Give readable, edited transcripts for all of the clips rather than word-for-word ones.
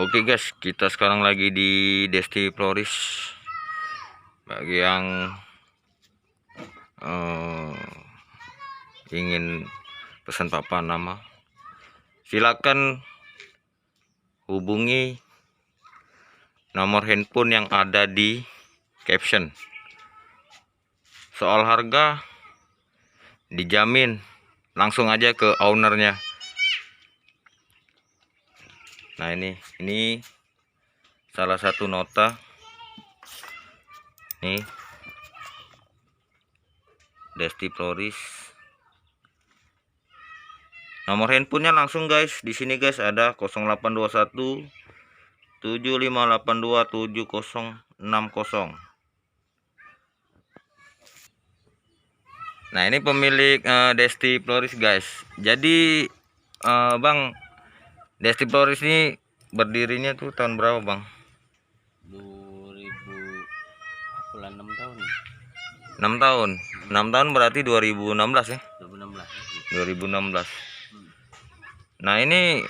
Oke guys, kita sekarang lagi di Desti Floris. Bagi yang ingin pesan papan nama, silakan hubungi nomor handphone yang ada di caption. Soal harga dijamin, langsung aja ke ownernya. Nah, ini salah satu nota nih, Desti Floris. Nomor handphonenya langsung guys, di sini guys ada 0821 7582 7060. Nah, ini pemilik Desti Floris guys. Jadi Bang, Desti Floris ini berdirinya tuh tahun berapa Bang? 6 tahun. 6 tahun. 6 tahun berarti 2016 ya? 2016. Nah, ini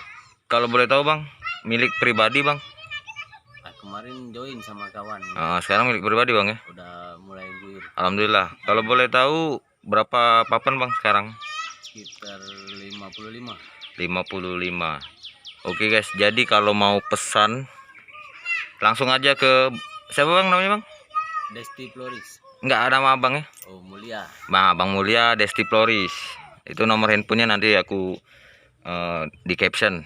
kalau boleh tahu Bang, milik pribadi Bang? Kemarin join sama kawan. Sekarang milik pribadi Bang ya? Udah mulai guir. Alhamdulillah. Kalau boleh tahu berapa papan Bang sekarang? Sekitar 55. Oke guys, jadi kalau mau pesan langsung aja ke siapa Bang namanya Bang? Desti Floris. Enggak ada nama Abang ya? Oh, Mulia. Bang Mulia Desti Floris. Itu nomor handphonenya nanti aku di caption.